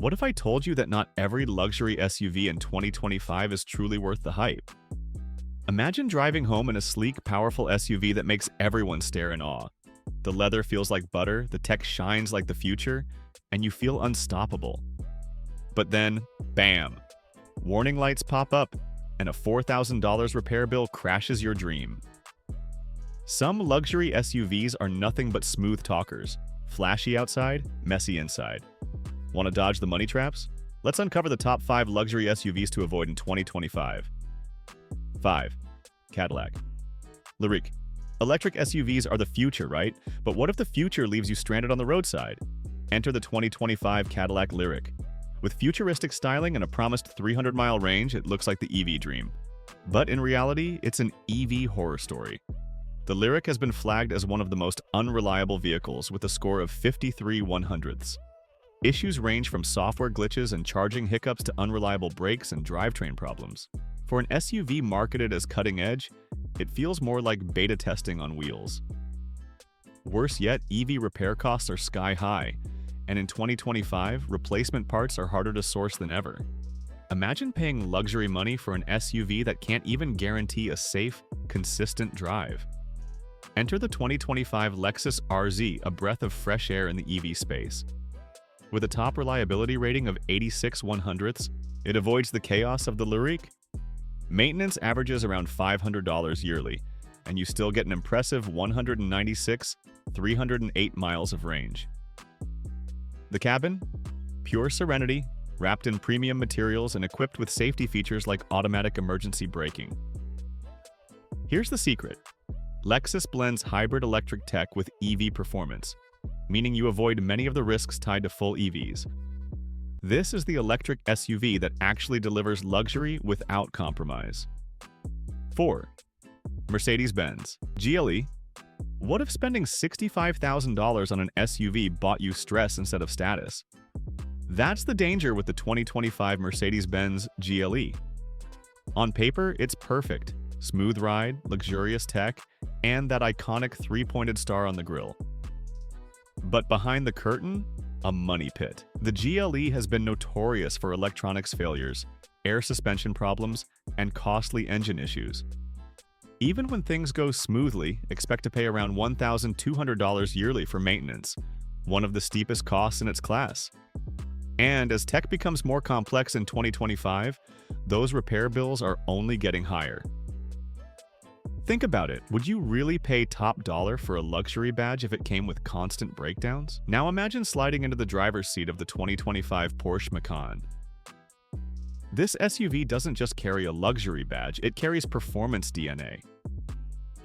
What if I told you that not every luxury SUV in 2025 is truly worth the hype? Imagine driving home in a sleek, powerful SUV that makes everyone stare in awe. The leather feels like butter, the tech shines like the future, and you feel unstoppable. But then, bam! Warning lights pop up, and a $4,000 repair bill crashes your dream. Some luxury SUVs are nothing but smooth talkers. Flashy outside, messy inside. Want to dodge the money traps? Let's uncover the top 5 luxury SUVs to avoid in 2025. 5. Cadillac Lyriq. Electric SUVs are the future, right? But what if the future leaves you stranded on the roadside? Enter the 2025 Cadillac Lyriq. With futuristic styling and a promised 300-mile range, it looks like the EV dream. But in reality, it's an EV horror story. The Lyriq has been flagged as one of the most unreliable vehicles with a score of 53 100ths. Issues range from software glitches and charging hiccups to unreliable brakes and drivetrain problems. For an SUV marketed as cutting-edge, it feels more like beta testing on wheels. Worse yet, EV repair costs are sky-high, and in 2025, replacement parts are harder to source than ever. Imagine paying luxury money for an SUV that can't even guarantee a safe, consistent drive. Enter the 2025 Lexus RZ, a breath of fresh air in the EV space. With a top reliability rating of 86 100ths, it avoids the chaos of the Lyriq. Maintenance averages around $500 yearly, and you still get an impressive 196, 308 miles of range. The cabin? Pure serenity, wrapped in premium materials and equipped with safety features like automatic emergency braking. Here's the secret. Lexus blends hybrid electric tech with EV performance, meaning you avoid many of the risks tied to full EVs. This is the electric SUV that actually delivers luxury without compromise. 4. Mercedes-Benz GLE. What if spending $65,000 on an SUV bought you stress instead of status? That's the danger with the 2025 Mercedes-Benz GLE. On paper, it's perfect. Smooth ride, luxurious tech, and that iconic 3-pointed star on the grille. But behind the curtain, a money pit. The GLE has been notorious for electronics failures, air suspension problems, and costly engine issues. Even when things go smoothly, expect to pay around $1,200 yearly for maintenance, one of the steepest costs in its class. And as tech becomes more complex in 2025, those repair bills are only getting higher. Think about it, would you really pay top dollar for a luxury badge if it came with constant breakdowns? Now imagine sliding into the driver's seat of the 2025 Porsche Macan. This SUV doesn't just carry a luxury badge, it carries performance DNA.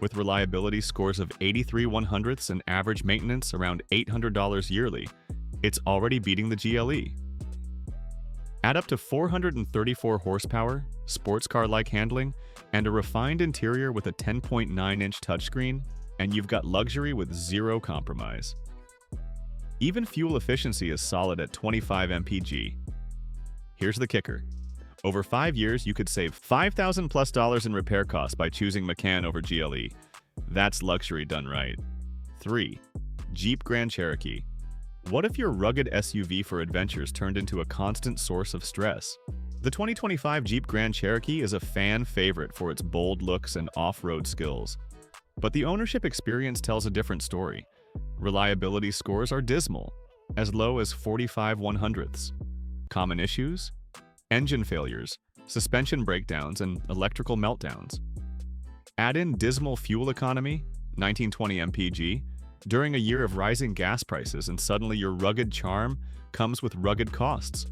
With reliability scores of 83 100ths and average maintenance around $800 yearly, it's already beating the GLE. Add up to 434 horsepower, sports car-like handling, and a refined interior with a 10.9-inch touchscreen, and you've got luxury with zero compromise. Even fuel efficiency is solid at 25 mpg. Here's the kicker. Over 5 years, you could save $5,000+ in repair costs by choosing Macan over GLE. That's luxury done right. 3. Jeep Grand Cherokee. What if your rugged SUV for adventures turned into a constant source of stress? The 2025 Jeep Grand Cherokee is a fan favorite for its bold looks and off-road skills. But the ownership experience tells a different story. Reliability scores are dismal, as low as 45 100ths. Common issues? Engine failures, suspension breakdowns, and electrical meltdowns. Add in dismal fuel economy, 1920 mpg, during a year of rising gas prices, and suddenly your rugged charm comes with rugged costs.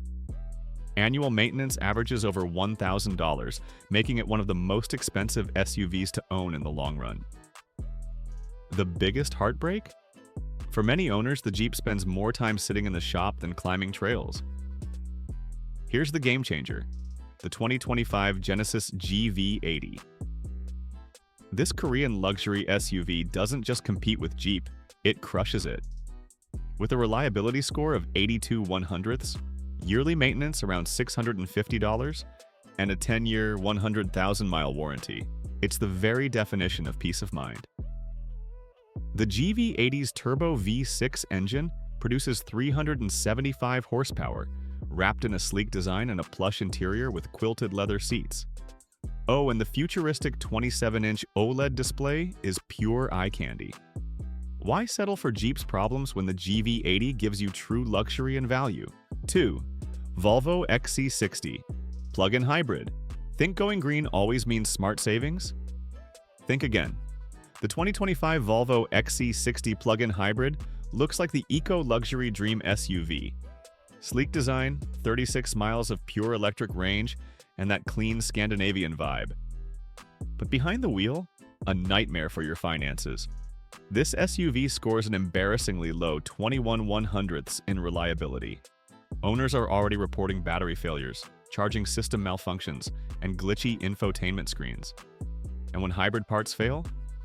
Annual maintenance averages over $1,000, making it one of the most expensive SUVs to own in the long run. The biggest heartbreak? For many owners, the Jeep spends more time sitting in the shop than climbing trails. Here's the game changer, the 2025 Genesis GV80. This Korean luxury SUV doesn't just compete with Jeep, it crushes it. With a reliability score of 82 100ths, yearly maintenance around $650, and a 10-year, 100,000-mile warranty, it's the very definition of peace of mind. The GV80's turbo V6 engine produces 375 horsepower, wrapped in a sleek design and a plush interior with quilted leather seats. Oh, and the futuristic 27-inch OLED display is pure eye candy. Why settle for Jeep's problems when the GV80 gives you true luxury and value? 2. Volvo XC60 Plug-in Hybrid. Think going green always means smart savings? Think again. The 2025 Volvo XC60 Plug-in Hybrid looks like the eco-luxury dream SUV. Sleek design, 36 miles of pure electric range, and that clean Scandinavian vibe. But behind the wheel, a nightmare for your finances. This SUV scores an embarrassingly low 21/100ths in reliability. Owners are already reporting battery failures, charging system malfunctions, and glitchy infotainment screens. And when hybrid parts fail,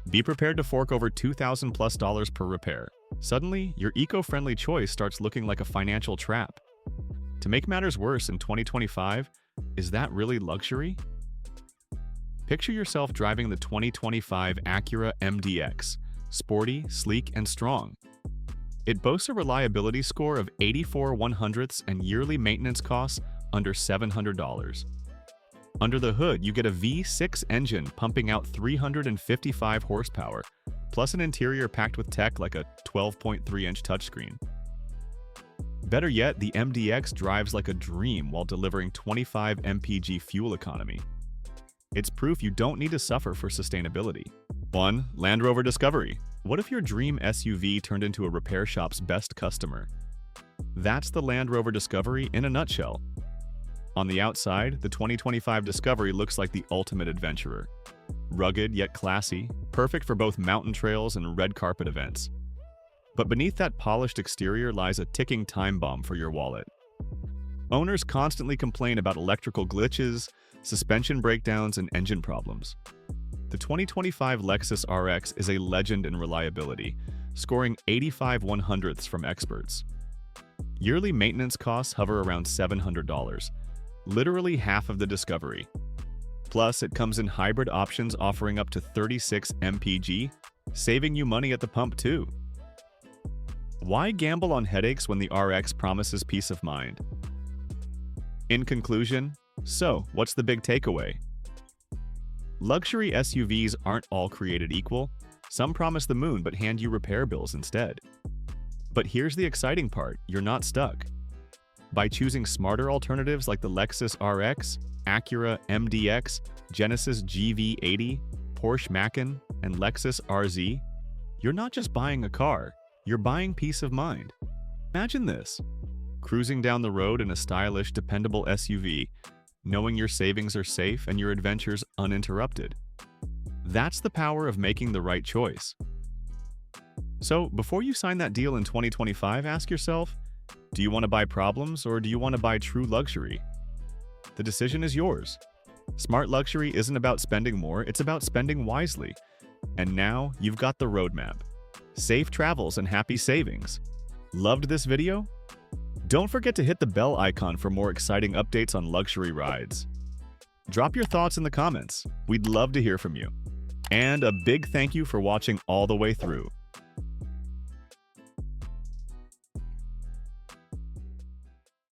be prepared to fork over $2,000+ per repair. Suddenly, your eco-friendly choice starts looking like a financial trap. To make matters worse, in 2025, is that really luxury? Picture yourself driving the 2025 Acura MDX, sporty, sleek, and strong. It boasts a reliability score of 84/100ths and yearly maintenance costs under $700. Under the hood, you get a V6 engine pumping out 355 horsepower, plus an interior packed with tech like a 12.3-inch touchscreen. Better yet, the MDX drives like a dream while delivering 25 mpg fuel economy. It's proof you don't need to suffer for sustainability. 1. Land Rover Discovery. What if your dream SUV turned into a repair shop's best customer? That's the Land Rover Discovery in a nutshell. On the outside, the 2025 Discovery looks like the ultimate adventurer. Rugged yet classy, perfect for both mountain trails and red carpet events. But beneath that polished exterior lies a ticking time bomb for your wallet. Owners constantly complain about electrical glitches, suspension breakdowns, and engine problems. The 2025 Lexus RX is a legend in reliability, scoring 85/100ths from experts. Yearly maintenance costs hover around $700, literally half of the Discovery. Plus, it comes in hybrid options offering up to 36 mpg, saving you money at the pump too. Why gamble on headaches when the RX promises peace of mind? In conclusion, so what's the big takeaway? Luxury SUVs aren't all created equal. Some promise the moon but hand you repair bills instead. But here's the exciting part, you're not stuck. By choosing smarter alternatives like the Lexus RX, Acura MDX, Genesis GV80, Porsche Macan, and Lexus RZ, you're not just buying a car, you're buying peace of mind. Imagine this, cruising down the road in a stylish, dependable SUV, knowing your savings are safe and your adventures uninterrupted. That's the power of making the right choice. So, before you sign that deal in 2025, ask yourself, do you want to buy problems or do you want to buy true luxury? The decision is yours. Smart luxury isn't about spending more, it's about spending wisely. And now, you've got the roadmap. Safe travels and happy savings. Loved this video? Don't forget to hit the bell icon for more exciting updates on luxury rides. Drop your thoughts in the comments. We'd love to hear from you. And a big thank you for watching all the way through.